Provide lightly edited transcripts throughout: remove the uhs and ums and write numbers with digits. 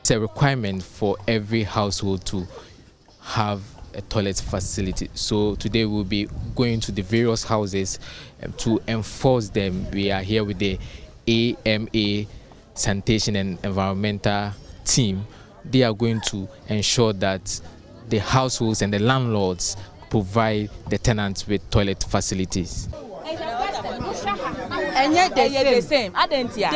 it's a requirement for every household to have a toilet facility. So today we'll be going to the various houses to enforce them. We are here with the AMA Sanitation and Environmental team. They are going to ensure that the households and the landlords provide the tenants with toilet facilities. And yet they the same. I didn't hear.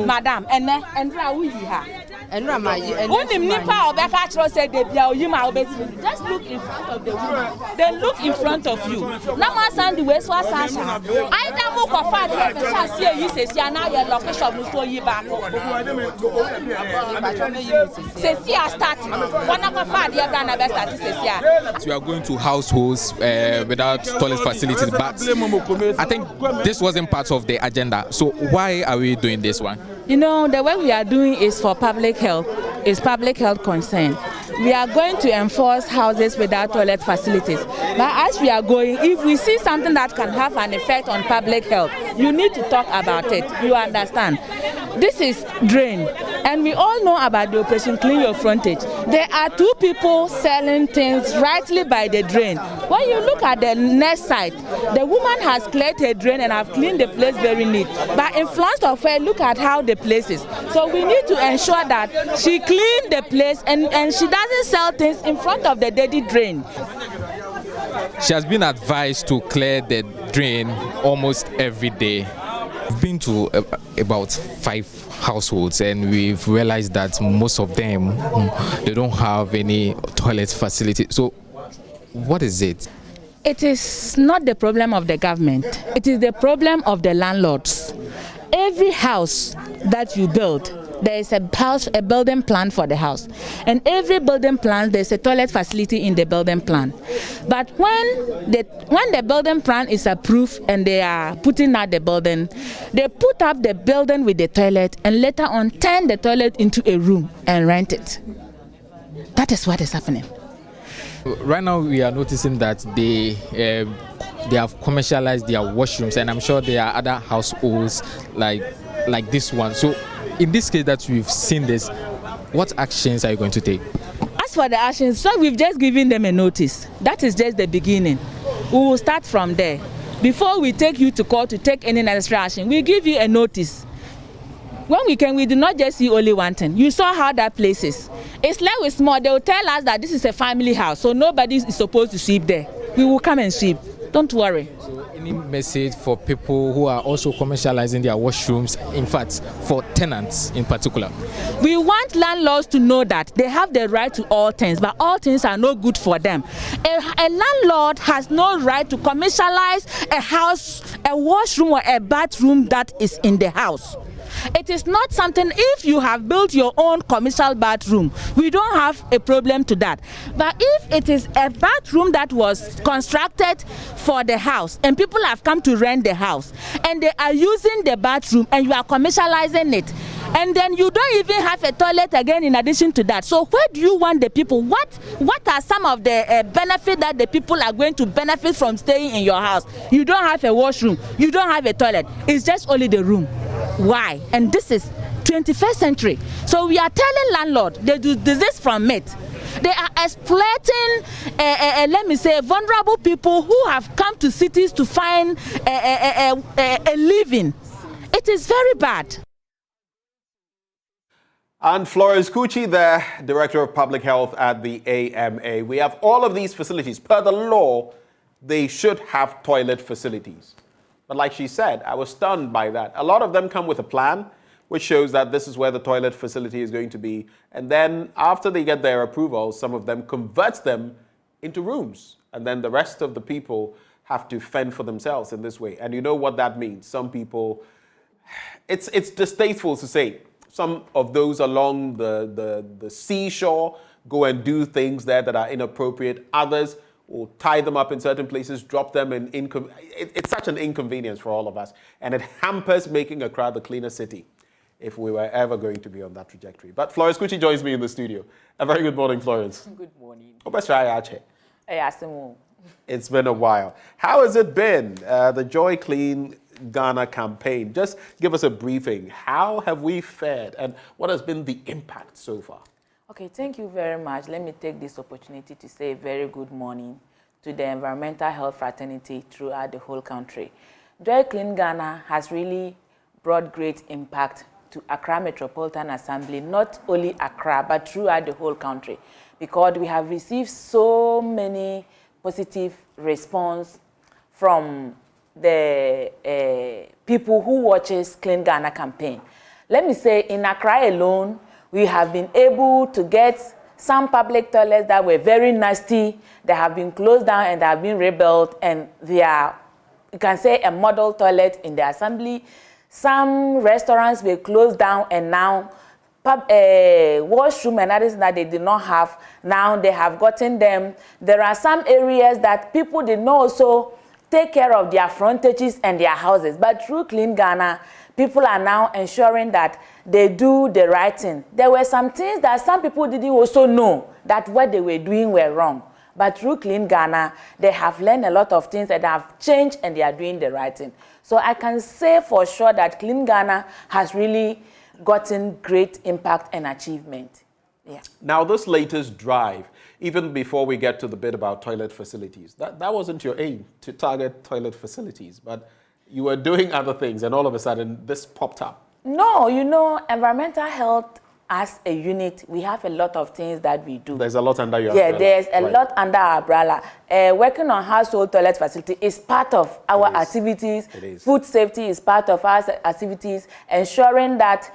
Madam, and Rawi and Rama, and when the Nipa or Becca said they just look in front of the woman. They look in front of you. Nama Sandy West was Sasha. I don't look for father. The chassis you say, now your location will show you back. Say, starting. One of my father, we are going to households without toilet facilities, but I think this wasn't part of the agenda. So why are we doing this one? You know, the way we are doing is for public health. It's public health concern. We are going to enforce houses without toilet facilities. But as we are going, if we see something that can have an effect on public health, you need to talk about it. You understand? This is drain. And we all know about the operation Clean Your Frontage. There are two people selling things rightly by the drain. When you look at the next side, the woman has cleared her drain and have cleaned the place very neat. But in front of her, look at how the place is. So we need to ensure that she cleaned the place and she doesn't sell things in front of the dirty drain. She has been advised to clear the drain almost every day. We've been to about 5 households and we've realized that most of them, they don't have any toilet facility. So what is it? It is not the problem of the government. It is the problem of the landlords. Every house that you build, there is a building plan for the house. And every building plan, there's a toilet facility in the building plan. But when the building plan is approved and they are putting out the building, they put up the building with the toilet and later on turn the toilet into a room and rent it. That is what is happening. Right now we are noticing that they have commercialized their washrooms, and I'm sure there are other households like this one. So in this case that we've seen this, what actions are you going to take? As for the actions, so we've just given them a notice. That is just the beginning. We will start from there. Before we take you to court to take any necessary action, we give you a notice. When we do not just see only one thing. You saw how that place is. It's like with small, they will tell us that this is a family house, so nobody is supposed to sweep there. We will come and sweep. Don't worry. So any message for people who are also commercializing their washrooms, in fact, for tenants in particular? We want landlords to know that they have the right to all things, but all things are not good for them. A landlord has no right to commercialize a house, a washroom or a bathroom that is in the house. It is not something, if you have built your own commercial bathroom, we don't have a problem to that. But if it is a bathroom that was constructed for the house and people have come to rent the house and they are using the bathroom and you are commercializing it, and then you don't even have a toilet again in addition to that. So where do you want the people? What are some of the benefits that the people are going to benefit from staying in your house? You don't have a washroom, you don't have a toilet, it's just only the room. Why? And this is 21st century. So we are telling landlords they do this from myth. They are exploiting, let me say, vulnerable people who have come to cities to find a living. It is very bad. And Florence Kuchi, the Director of Public Health at the AMA. We have all of these facilities. Per the law, they should have toilet facilities. But like she said, I was stunned by that. A lot of them come with a plan, which shows that this is where the toilet facility is going to be. And then after they get their approval, some of them converts them into rooms. And then the rest of the people have to fend for themselves in this way. And you know what that means. Some people, it's distasteful to say, some of those along the seashore go and do things there that are inappropriate. Others will tie them up in certain places, drop them in it's such an inconvenience for all of us. And it hampers making Accra the cleaner city if we were ever going to be on that trajectory. But Florence Kuchi joins me in the studio. A very good morning, Florence. Good morning. It's been a while. How has it been? The Joy Clean Ghana campaign. Just give us a briefing. How have we fared and what has been the impact so far? Okay, thank you very much. Let me take this opportunity to say a very good morning to the environmental health fraternity throughout the whole country. Joy Clean Ghana has really brought great impact to Accra Metropolitan Assembly, not only Accra, but throughout the whole country, because we have received so many positive response from the people who watches Clean Ghana campaign. Let me say, in Accra alone, we have been able to get some public toilets that were very nasty. They have been closed down and they have been rebuilt, and they are, you can say, a model toilet in the assembly. Some restaurants were closed down, and now washroom and others that they did not have, now they have gotten them. There are some areas that people did not also take care of their frontages and their houses, but through Clean Ghana, people are now ensuring that they do the right thing. There were some things that some people didn't also know that what they were doing were wrong. But through Clean Ghana, they have learned a lot of things that have changed and they are doing the right thing. So I can say for sure that Clean Ghana has really gotten great impact and achievement. Yeah. Now, this latest drive, even before we get to the bit about toilet facilities, that wasn't your aim, to target toilet facilities, but you were doing other things and all of a sudden this popped up. No, you know, environmental health as a unit, we have a lot of things that we do. There's a lot under your umbrella. Yeah, there's a lot under our umbrella. Working on household toilet facility is part of our activities. Food safety is part of our activities. Ensuring that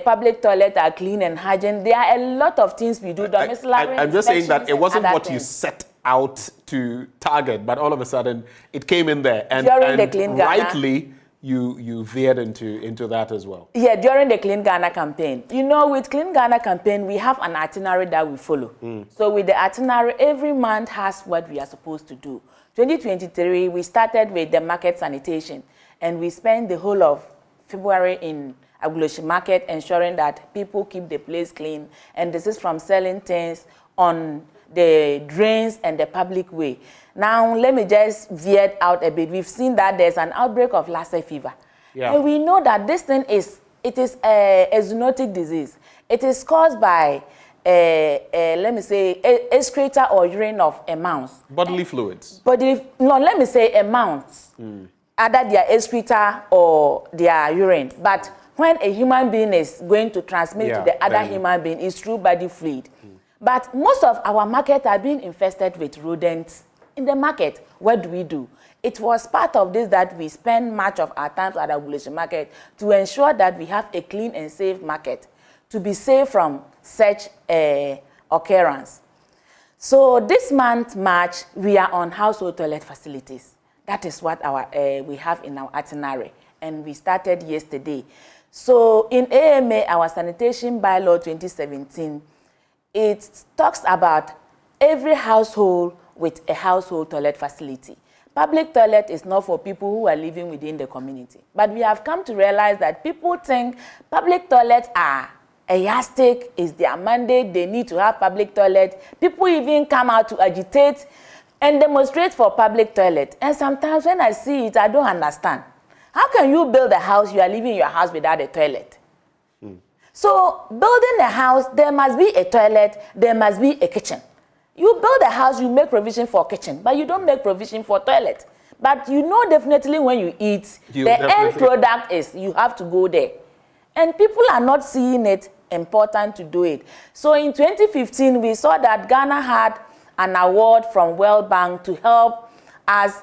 public toilets are clean and hygiene. There are a lot of things we do. I'm just saying that it wasn't what you set out to target, but all of a sudden it came in there. And, during the Clean Ghana, rightly, you veered into that as well. Yeah, during the Clean Ghana campaign. You know, with Clean Ghana campaign, we have an itinerary that we follow. So with the itinerary, every month has what we are supposed to do. 2023, we started with the market sanitation, and we spent the whole of February in Aguloshe Market, ensuring that people keep the place clean. And this is from selling things on the drains and the public way. Now, let me just veer out a bit. We've seen that there's an outbreak of Lassa fever. Yeah. And we know that this thing is a zoonotic disease. It is caused by, let me say, excreta or urine of a mouse. Bodily fluids. Let me say a mouse. Either their excreta or their urine. But when a human being is going to transmit to the other human being, it's through body fluid. But most of our markets are being infested with rodents. In the market, what do? It was part of this that we spend much of our time at Aguloshe Market to ensure that we have a clean and safe market to be safe from such occurrence. So this month, March, we are on household toilet facilities. That is what we have in our itinerary, and we started yesterday. So in AMA, our Sanitation Bylaw 2017, it talks about every household with a household toilet facility. Public toilet is not for people who are living within the community. But we have come to realize that people think public toilets are a yardstick, is their mandate, they need to have public toilet. People even come out to agitate and demonstrate for public toilet. And sometimes when I see it, I don't understand. How can you build a house, you are living in your house without a toilet? So building a house, there must be a toilet, there must be a kitchen. You build a house, you make provision for kitchen, but you don't make provision for toilet. But you know definitely when you eat, the end product is you have to go there. And people are not seeing it important to do it. So in 2015, we saw that Ghana had an award from World Bank to help us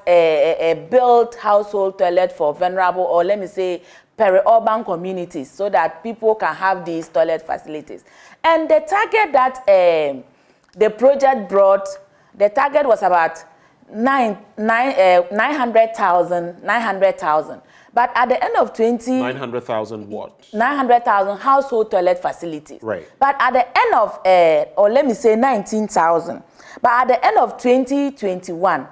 build household toilet for vulnerable, or let me say, peri-urban communities, so that people can have these toilet facilities. And the target that the project brought, the target was about 900,000. But at the end of 900,000 what? 900,000 household toilet facilities. Right. But at the end of, or let me say 19,000. But at the end of 2021,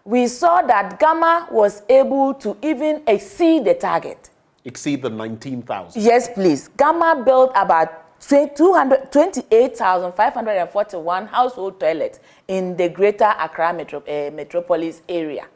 we saw that Ghana was able to even exceed the target. Exceed the 19,000? Yes, please. Ghana built about 28,541 household toilets in the greater Accra metropolis area.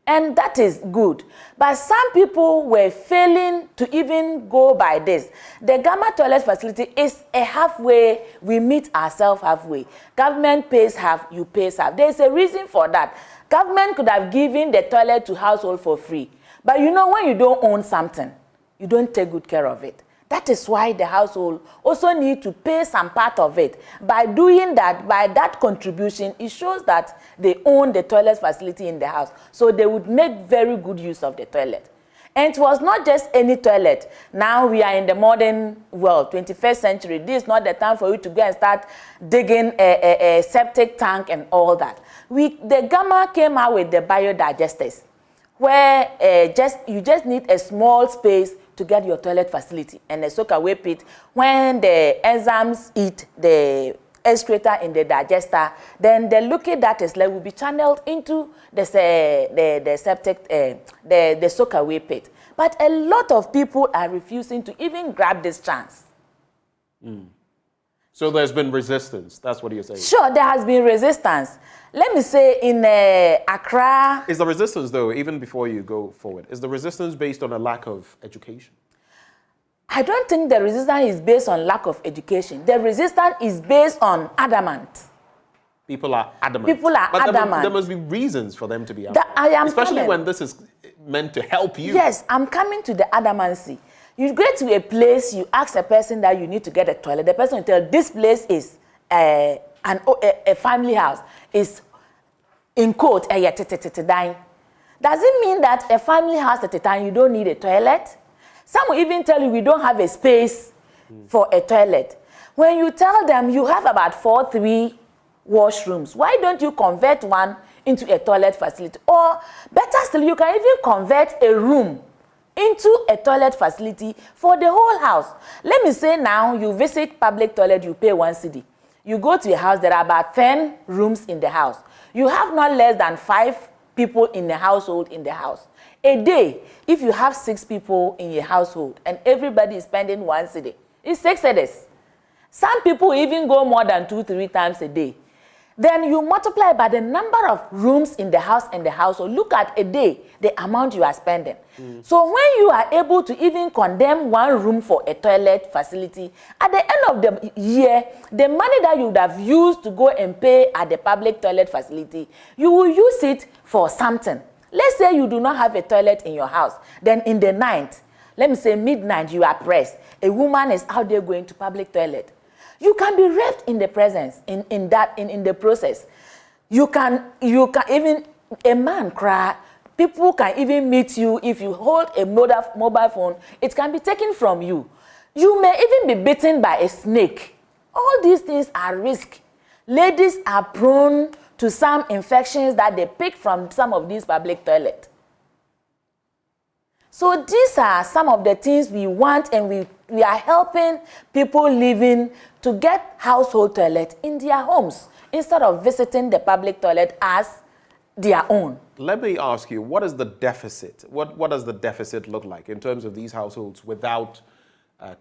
And that is good. But some people were failing to even go by this. The Gamma toilet facility is a halfway, we meet ourselves halfway. Government pays half, you pay half. There's a reason for that. Government could have given the toilet to household for free. But you know, when you don't own something, you don't take good care of it. That is why the household also need to pay some part of it. By doing that, by that contribution, it shows that they own the toilet facility in the house. So they would make very good use of the toilet. And it was not just any toilet. Now we are in the modern world, 21st century. This is not the time for you to go and start digging a septic tank and all that. The Gamma came out with the biodigesters, where you just need a small space to get your toilet facility and a soak away pit. When the enzymes eat the excreta in the digester, then the liquid that is left will be channeled into the septic, the soak away pit. But a lot of people are refusing to even grab this chance. So there's been resistance. That's what you're saying. Sure, there has been resistance. Let me say in Accra. Is the resistance, though, even before you go forward, is the resistance based on a lack of education? I don't think the resistance is based on lack of education. The resistance is based on adamant. People are adamant. People are adamant. There must be reasons for them to be adamant. Especially when this is meant to help you. Yes, I'm coming to the adamancy. You go to a place, you ask a person that you need to get a toilet. The person will tell this place is a family house. Is in quote, does it mean that a family house at a time you don't need a toilet? Some will even tell you we don't have a space for a toilet. When you tell them you have about 3 washrooms, why don't you convert one into a toilet facility? Or better still, you can even convert a room into a toilet facility for the whole house. Let me say now you visit public toilet, you pay 1 cedi. You go to a house, there are about 10 rooms in the house. You have not less than 5 people in the household in the house. A day, if you have 6 people in your household and everybody is spending 1 cedi, it's 6 cedis. Some people even go more than 2-3 times a day. Then you multiply by the number of rooms in the house and the household. Look at a day, the amount you are spending. So when you are able to even condemn 1 room for a toilet facility, at the end of the year, the money that you would have used to go and pay at the public toilet facility, you will use it for something. Let's say you do not have a toilet in your house. Then in the night, let me say midnight, you are pressed. A woman is out there going to public toilet. You can be raped in the presence, in the process. You can even, a man cry. People can even meet you. If you hold a mobile phone, it can be taken from you. You may even be bitten by a snake. All these things are risk. Ladies are prone to some infections that they pick from some of these public toilets. So these are some of the things we want, and we are helping people living to get household toilets in their homes instead of visiting the public toilet as their own. Let me ask you, what is the deficit? What does the deficit look like in terms of these households without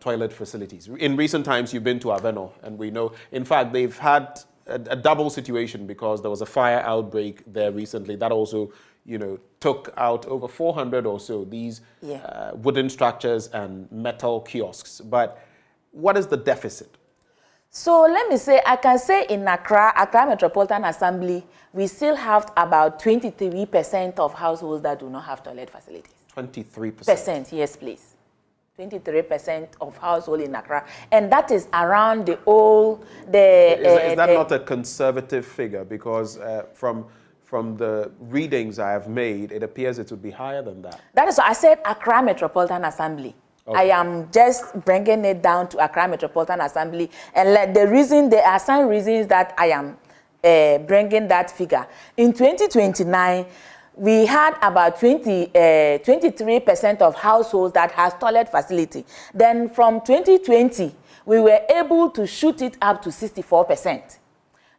toilet facilities? In recent times, you've been to Avenor, and we know, in fact, they've had a double situation because there was a fire outbreak there recently that also, took out over 400 or so these wooden structures and metal kiosks. But what is the deficit? So let me say, I can say in Accra Metropolitan Assembly, we still have about 23% of households that do not have toilet facilities. 23%? Yes, please. 23% of households in Accra. And that is around the old... Is that not a conservative figure? Because from the readings I have made, it appears it would be higher than that. That is why I said Accra Metropolitan Assembly. Okay. I am just bringing it down to Accra Metropolitan Assembly. And there are some reasons that I am bringing that figure. In 2029, we had about 23% of households that has toilet facility. Then from 2020, we were able to shoot it up to 64%.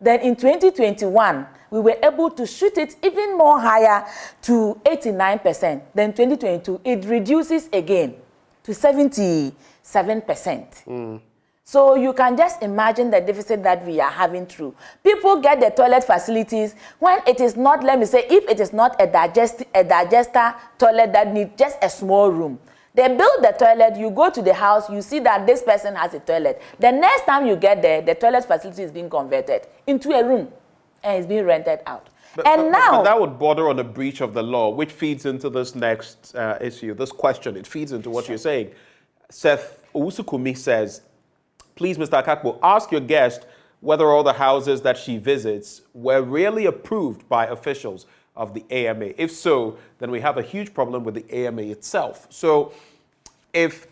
Then in 2021, we were able to shoot it even more higher to 89%. Then 2022, it reduces again to 77%. So you can just imagine the deficit that we are having through. People get the toilet facilities when it is not, let me say, if it is not a digester toilet that needs just a small room. They build the toilet, you go to the house, you see that this person has a toilet. The next time you get there, the toilet facility is being converted into a room and it's being rented out. But that would border on a breach of the law, which feeds into this next issue, this question. It feeds into what you're saying. Seth Owusukumi says, please, Mr. Akakpo, ask your guest whether all the houses that she visits were really approved by officials of the AMA. If so, then we have a huge problem with the AMA itself. So if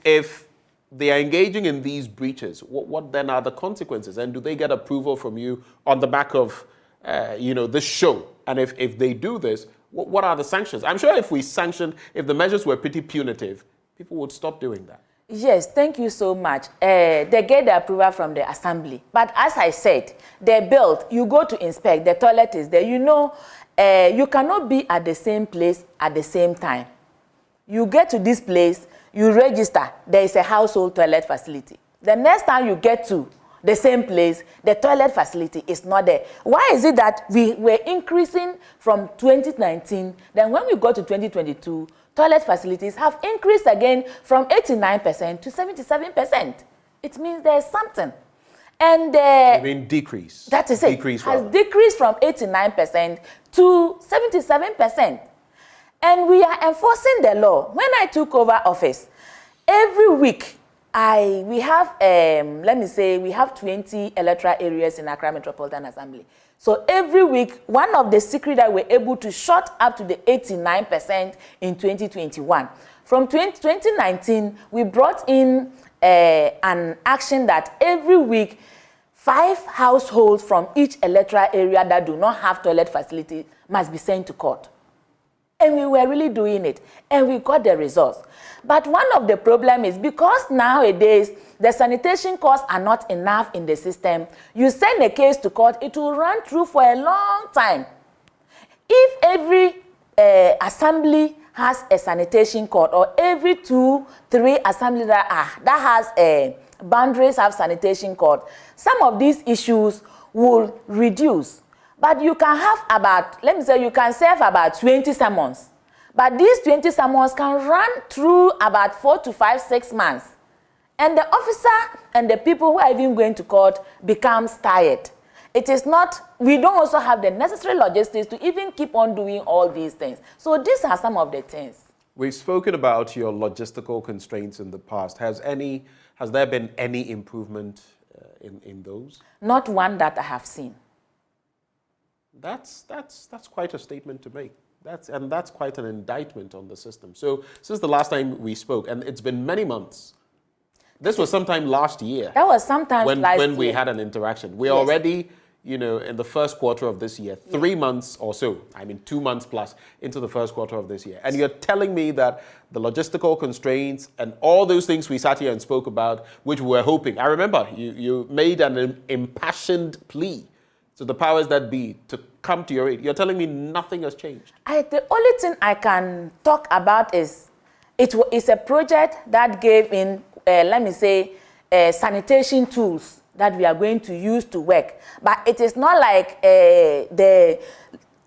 they are engaging in these breaches, what then are the consequences? And do they get approval from you on the back of this show? And if they do this, what are the sanctions? I'm sure if the measures were pretty punitive, people would stop doing that. Yes, thank you so much. They get the approval from the assembly. But as I said, they built, you go to inspect, the toilet is there. You cannot be at the same place at the same time. You get to this place, you register, there is a household toilet facility. The next time you get to the same place, the toilet facility is not there. Why is it that we were increasing from 2019, then when we got to 2022, toilet facilities have increased again from 89% to 77%. It means there's something. And you mean decrease? That is it. Has decreased from 89% to 77%. And we are enforcing the law. When I took over office, every week we have 20 electoral areas in Accra Metropolitan Assembly. So every week, one of the secrets that we're able to shot up to the 89% in 2021. From 2019, we brought in an action that every week, 5 households from each electoral area that do not have toilet facility must be sent to court. And we were really doing it, and we got the results. But one of the problems is because nowadays the sanitation costs are not enough in the system, you send a case to court, it will run through for a long time. If every assembly has a sanitation court, or every 2-3 assemblies that has boundaries have sanitation court, some of these issues will reduce. But you can have about, let me say, you can serve about 20 summons. But these 20 summons can run through about 4 to 5, 6 months. And the officer and the people who are even going to court becomes tired. It is not, we don't also have the necessary logistics to even keep on doing all these things. So these are some of the things. We've spoken about your logistical constraints in the past. Has there been any improvement in those? Not one that I have seen. That's quite a statement to make. That's quite an indictment on the system. So since the last time we spoke, and it's been many months, this was sometime last year. That was sometime last year. When we had an interaction. We're already, in the first quarter of this year, 3 months or so, 2 months plus into the first quarter of this year. And you're telling me that the logistical constraints and all those things we sat here and spoke about, which we were hoping. I remember you made an impassioned plea to the powers that be to come to your aid. You're telling me nothing has changed? The only thing I can talk about is it's a project that gave in, sanitation tools that we are going to use to work. But it is not like the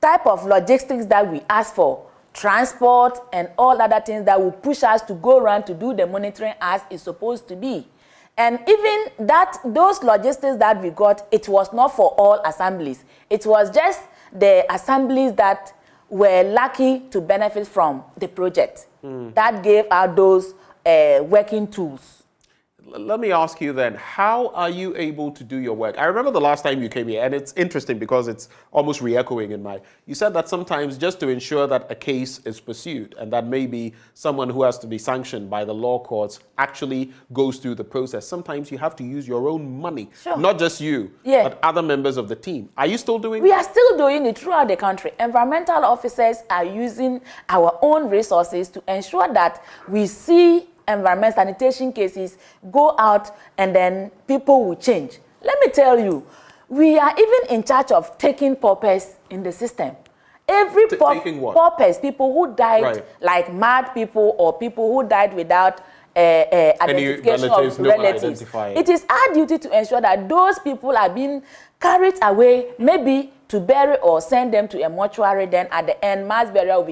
type of logistics that we ask for, transport and all other things that will push us to go around to do the monitoring as it's supposed to be. And even those logistics that we got, it was not for all assemblies. It was just the assemblies that were lucky to benefit from the project that gave out those working tools. Let me ask you then, how are you able to do your work? I remember the last time you came here, and it's interesting because it's almost re-echoing in you said that sometimes just to ensure that a case is pursued and that maybe someone who has to be sanctioned by the law courts actually goes through the process, sometimes you have to use your own money. Sure. Not just you, but other members of the team. Are you still doing We are still doing it throughout the country. Environmental officers are using our own resources to ensure that we see environment sanitation cases go out and then people will change. Let me tell you, we are even in charge of taking paupers in the system. Every taking what? Paupers, people who died like mad people or people who died without identification of relatives. It is our duty to ensure that those people are being carried away, maybe to bury or send them to a mortuary. Then at the end, mass burial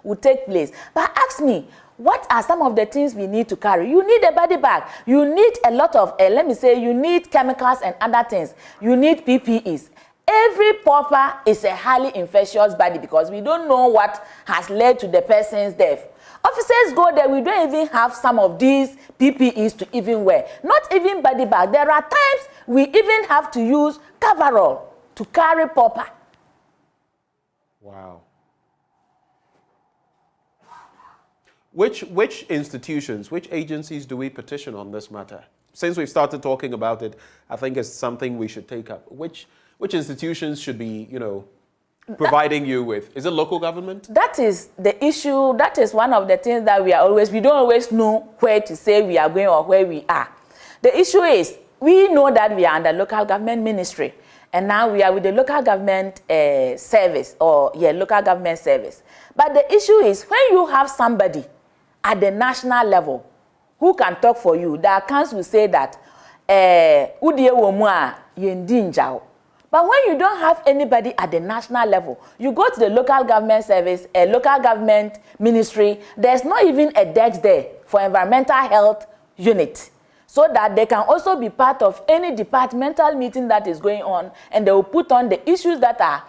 will take place. But ask me, what are some of the things we need to carry? You need a body bag. You need a lot of, let me say, you need chemicals and other things. You need PPEs. Every pauper is a highly infectious body because we don't know what has led to the person's death. Officers go there, we don't even have some of these PPEs to even wear. Not even body bag. There are times we even have to use coverall to carry pauper. Wow. Which institutions, which agencies do we petition on this matter? Since we've started talking about it, I think it's something we should take up. Which institutions should be, providing you with? Is it local government? That is the issue. That is one of the things that we don't always know where to say we are going or where we are. The issue is, we know that we are under local government ministry, and now we are with the local government service, local government service. But the issue is, when you have somebody at the national level who can talk for you, the accounts will say that, but when you don't have anybody at the national level, you go to the local government service, a local government ministry, there's not even a desk there for environmental health unit, so that they can also be part of any departmental meeting that is going on, and they will put on the issues that are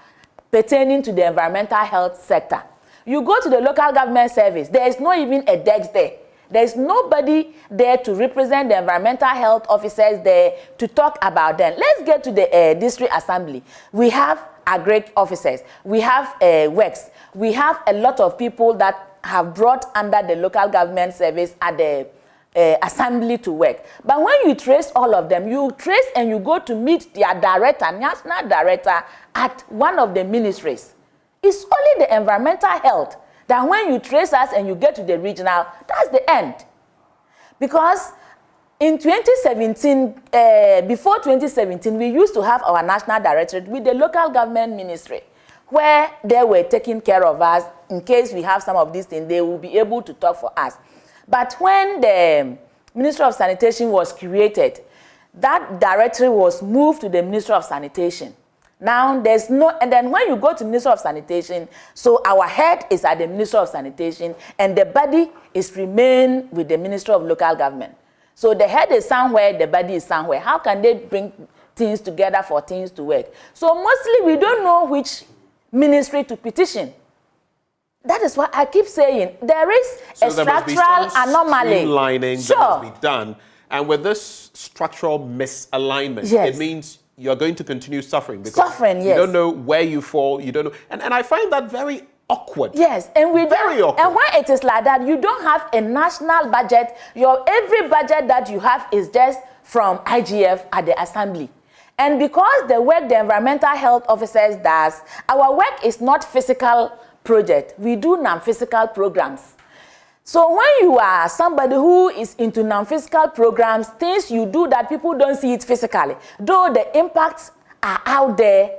pertaining to the environmental health sector. You go to the local government service, there is not even a desk there. There is nobody there to represent the environmental health officers there to talk about them. Let's get to the district assembly. We have agric officers. We have works. We have a lot of people that have brought under the local government service at the assembly to work. But when you trace all of them, you trace and you go to meet their director, national director, at one of the ministries. It's only the environmental health that when you trace us and you get to the regional, that's the end. Because in 2017, before 2017, we used to have our national directorate with the local government ministry, where they were taking care of us. In case we have some of these things, they will be able to talk for us. But when the Ministry of Sanitation was created, that directorate was moved to the Ministry of Sanitation. Now, there's no, and then when you go to Ministry of Sanitation, so our head is at the Ministry of Sanitation, and the body is remain with the Ministry of Local Government. So the head is somewhere, the body is somewhere. How can they bring things together for things to work? So mostly we don't know which ministry to petition. That is what I keep saying. There is a structural anomaly. Streamlining that must be done. And with this structural misalignment, yes, it means you're going to continue suffering because yes, you don't know where you fall, you don't know. And I find that very awkward. Yes, and very awkward. And when it is like that, you don't have a national budget. Every budget that you have is just from IGF at the assembly. And because the work the environmental health officers does, our work is not physical project. We do non-physical programs. So when you are somebody who is into non-physical programs, things you do that people don't see it physically, though the impacts are out there.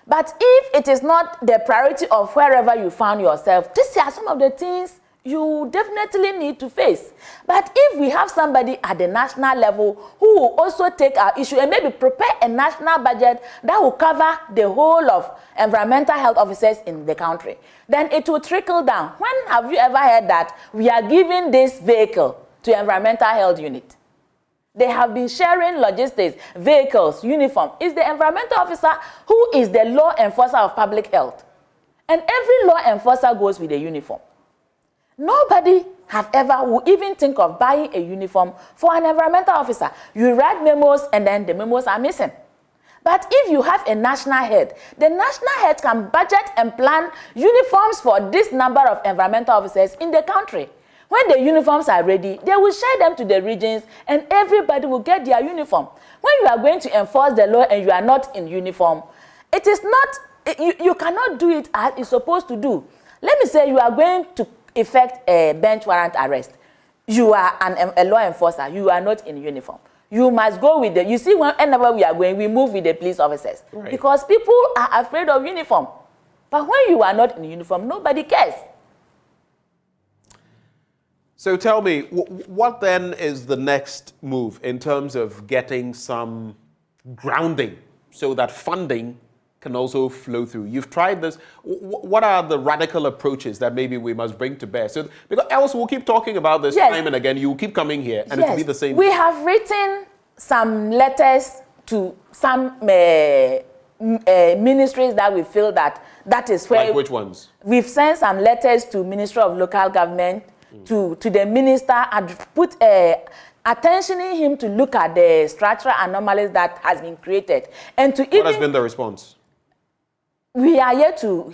But if it is not the priority of wherever you found yourself, these are some of the things you definitely need to face. But if we have somebody at the national level who will also take our issue and maybe prepare a national budget that will cover the whole of environmental health officers in the country, then it will trickle down. When have you ever heard that we are giving this vehicle to environmental health unit? They have been sharing logistics, vehicles, uniform. It's the environmental officer who is the law enforcer of public health. And every law enforcer goes with a uniform. Nobody have ever will even think of buying a uniform for an environmental officer. You write memos and then the memos are missing. But if you have a national head, the national head can budget and plan uniforms for this number of environmental officers in the country. When the uniforms are ready, they will share them to the regions and everybody will get their uniform. When you are going to enforce the law and you are not in uniform, it is not, you cannot do it as it's supposed to do. Let me say you are going to effect a bench warrant arrest. You are a law enforcer. You are not in uniform. You must go with the, you see, whenever we are going, we move with the police officers. Right. Because people are afraid of uniform. But when you are not in uniform, nobody cares. So tell me, what then is the next move in terms of getting some grounding so that funding can also flow through? You've tried this. What are the radical approaches that maybe we must bring to bear? So, because else we'll keep talking about this time and again. You will keep coming here and it will be the same. We have written some letters to some ministries that we feel that is where. Like which ones? We've sent some letters to Ministry of Local Government, to the minister, and put attentioning him to look at the structural anomalies that has been created. And to what has been the response? We are yet to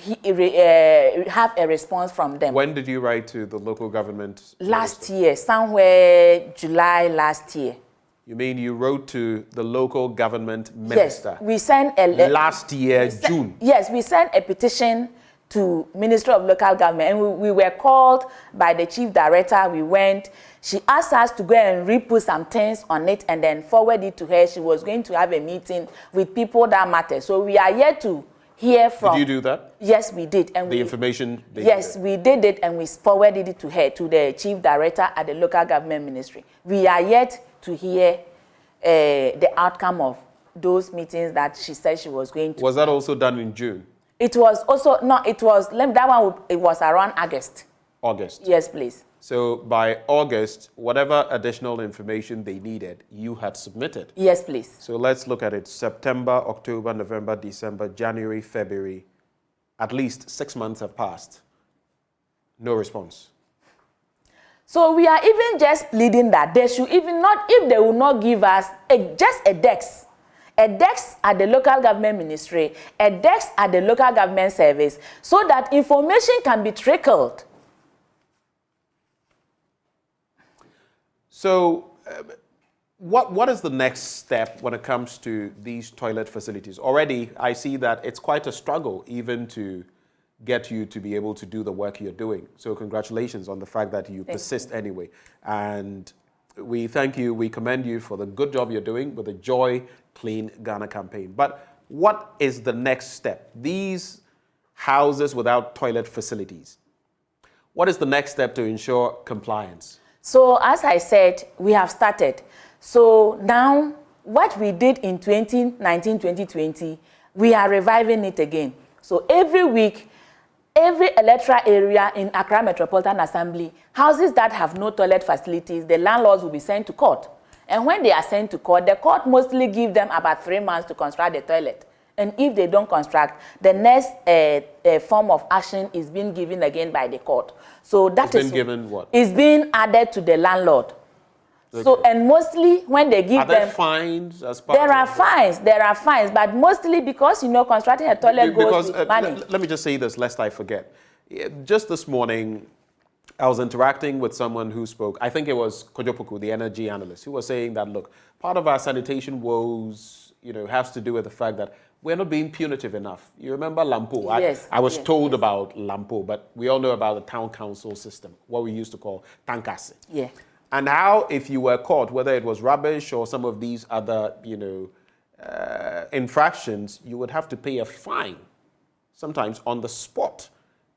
have a response from them. When did you write to the local government? Last year, somewhere July last year. You mean you wrote to the local government minister? Yes, we sent last year, June. Yes, we sent a petition to Ministry of Local Government, and we were called by the chief director. We went. She asked us to go and re-put some things on it and then forward it to her. She was going to have a meeting with people that matter. So we are yet to hear from. Did you do that? Yes, we did. And the information? Yes, we did it, and we forwarded it to her, to the chief director at the local government ministry. We are yet to hear the outcome of those meetings that she said she was going to. Was that also done in June? It was also, no, it was, that one, it was around August. August? Yes, please. So by August, whatever additional information they needed, you had submitted? Yes, please. So let's look at it. September, October, November, December, January, February. At least 6 months have passed. No response. So we are even just pleading that they should even not, if they will not give us just a desk at the local government ministry, a desk at the local government service, so that information can be trickled. So what is the next step when it comes to these toilet facilities? Already, I see that it's quite a struggle even to get you to be able to do the work you're doing. So congratulations on the fact that you persist anyway. And we thank you, we commend you for the good job you're doing with the Joy Clean Ghana campaign. But what is the next step? These houses without toilet facilities, what is the next step to ensure compliance? So as I said, we have started. So now what we did in 2019, 2020, we are reviving it again. So every week, every electoral area in Accra Metropolitan Assembly, houses that have no toilet facilities, the landlords will be sent to court. And when they are sent to court, the court mostly give them about 3 months to construct the toilet. And if they don't construct, the next form of action is being given again by the court. So that is given what? Is being added to the landlord. Okay. So, and mostly when they give them... Are there fines as part There are fines, but mostly because, you know, constructing a toilet goes with money. Let me just say this, lest I forget. Just this morning, I was interacting with someone who spoke, I think it was Kojopoku, the energy analyst, who was saying that, look, part of our sanitation woes, you know, has to do with the fact that we're not being punitive enough. You remember Lampo? Yes. I was told about Lampo, but we all know about the town council system, what we used to call tankase. Yeah. And how, if you were caught, whether it was rubbish or some of these other, you know, infractions, you would have to pay a fine, sometimes on the spot.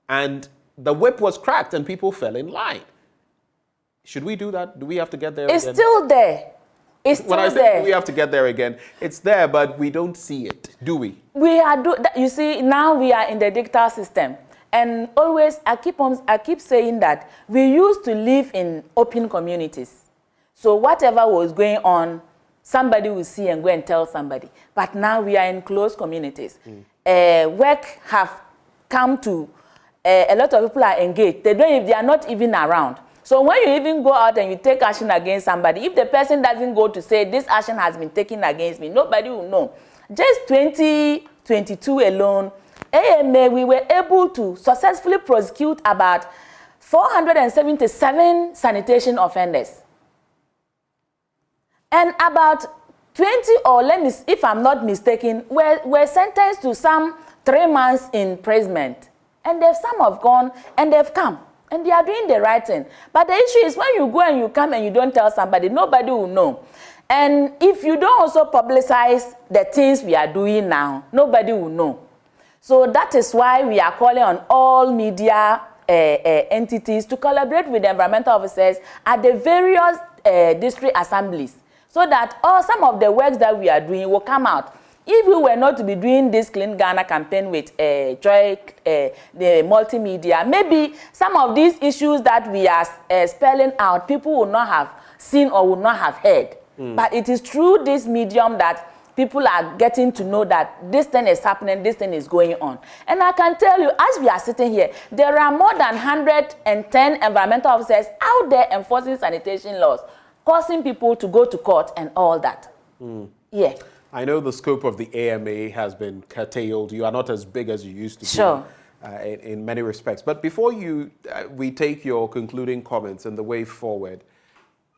And the whip was cracked and people fell in line. Should we do that? Do we have to get there It's again? still there. It's still when I there. say we have to get there again, it's there, but we don't see it, do we? We are you see, now we are in the digital system. And always, I keep saying that we used to live in open communities. So whatever was going on, somebody will see and go and tell somebody. But now we are in closed communities. Work have come to, a lot of people are engaged. They are not even around. So when you even go out and you take action against somebody, if the person doesn't go to say this action has been taken against me, nobody will know. Just 2022 alone, AMA, we were able to successfully prosecute about 477 sanitation offenders. And about 20, or let me, if I'm not mistaken, were sentenced to some 3 months imprisonment. And some have gone and they've come. And they are doing the right thing. But the issue is when you go and you come and you don't tell somebody, nobody will know. And if you don't also publicize the things we are doing now, nobody will know. So that is why we are calling on all media entities to collaborate with the environmental officers at the various district assemblies, so that some of the works that we are doing will come out. If we were not to be doing this Clean Ghana campaign with Joy, the multimedia, maybe some of these issues that we are spelling out, people will not have seen or will not have heard. But it is through this medium that people are getting to know that this thing is happening, this thing is going on. And I can tell you, as we are sitting here, there are more than 110 environmental officers out there enforcing sanitation laws, causing people to go to court and all that. Yeah. I know the scope of the AMA has been curtailed. You are not as big as you used to Sure. be in many respects. But before we take your concluding comments and the way forward,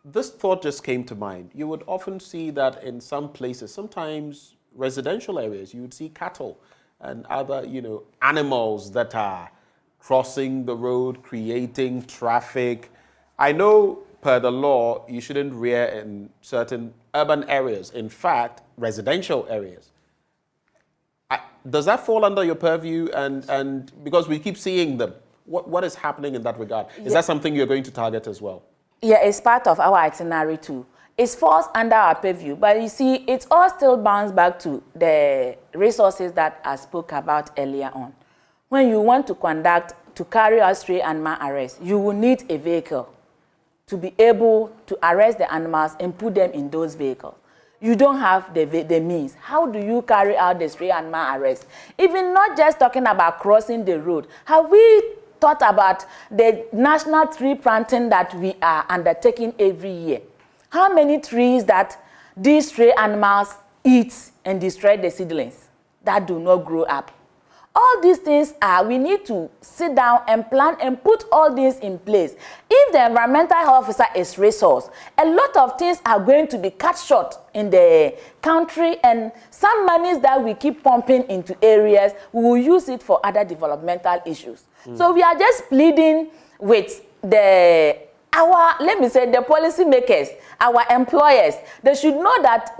this thought just came to mind. You would often see that in some places, sometimes residential areas, you would see cattle and other, animals that are crossing the road, creating traffic. I know per the law, you shouldn't rear in certain urban areas. In fact, residential areas. Does that fall under your purview? And because we keep seeing them, what is happening in that regard? Is that something you're going to target as well? Yeah, it's part of our itinerary too. It falls under our purview, but you see, it all still bounds back to the resources that I spoke about earlier on. When you want to carry out stray animal arrest, you will need a vehicle to be able to arrest the animals and put them in those vehicles. You don't have the means. How do you carry out the stray animal arrest? Even not just talking about crossing the road. Have we thought about the national tree planting that we are undertaking every year? How many trees that these stray animals eat and destroy the seedlings that do not grow up? All these things we need to sit down and plan and put all these in place. If the environmental health officer is resourced, a lot of things are going to be cut short in the country, and some monies that we keep pumping into areas, we will use it for other developmental issues. So we are just pleading with the policy makers, our employers. They should know that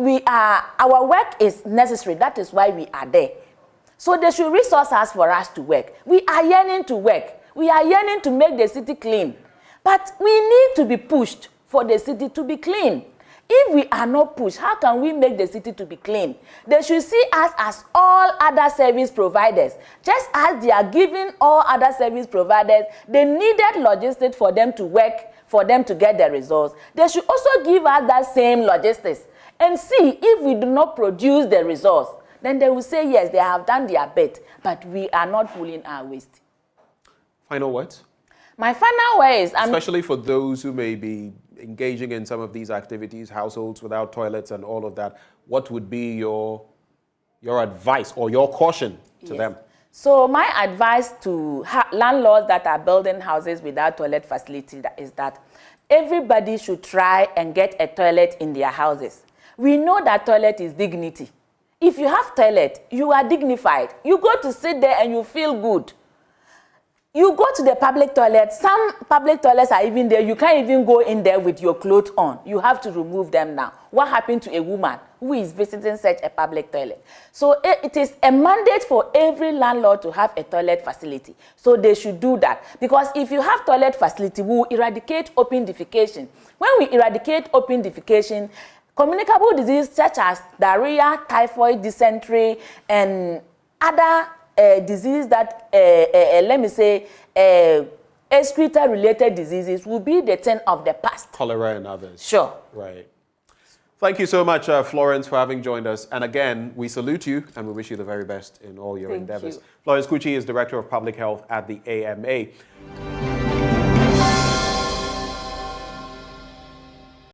our work is necessary. That is why we are there. So they should resource us for us to work. We are yearning to work. We are yearning to make the city clean. But we need to be pushed for the city to be clean. If we are not pushed, how can we make the city to be clean? They should see us as all other service providers. Just as they are giving all other service providers the needed logistics for them to work, for them to get the results, they should also give us that same logistics and see if we do not produce the results. Then they will say, yes, they have done their bit, but we are not pulling our waste. Final words? My final word is... especially for those who may be engaging in some of these activities, households without toilets and all of that, what would be your advice or your caution to them? So my advice to landlords that are building houses without toilet facility is that everybody should try and get a toilet in their houses. We know that toilet is dignity. If you have toilet, you are dignified. You go to sit there and you feel good. You go to the public toilet. Some public toilets are even there. You can't even go in there with your clothes on. You have to remove them now. What happened to a woman who is visiting such a public toilet? So it is a mandate for every landlord to have a toilet facility. So they should do that. Because if you have toilet facility, we will eradicate open defecation. When we eradicate open defecation, communicable diseases such as diarrhea, typhoid, dysentery, and other diseases that, excreta-related diseases will be the thing of the past. Cholera and others. Sure. Right. Thank you so much, Florence, for having joined us. And again, we salute you and we wish you the very best in all your endeavors. You. Florence Kuchi is Director of Public Health at the AMA.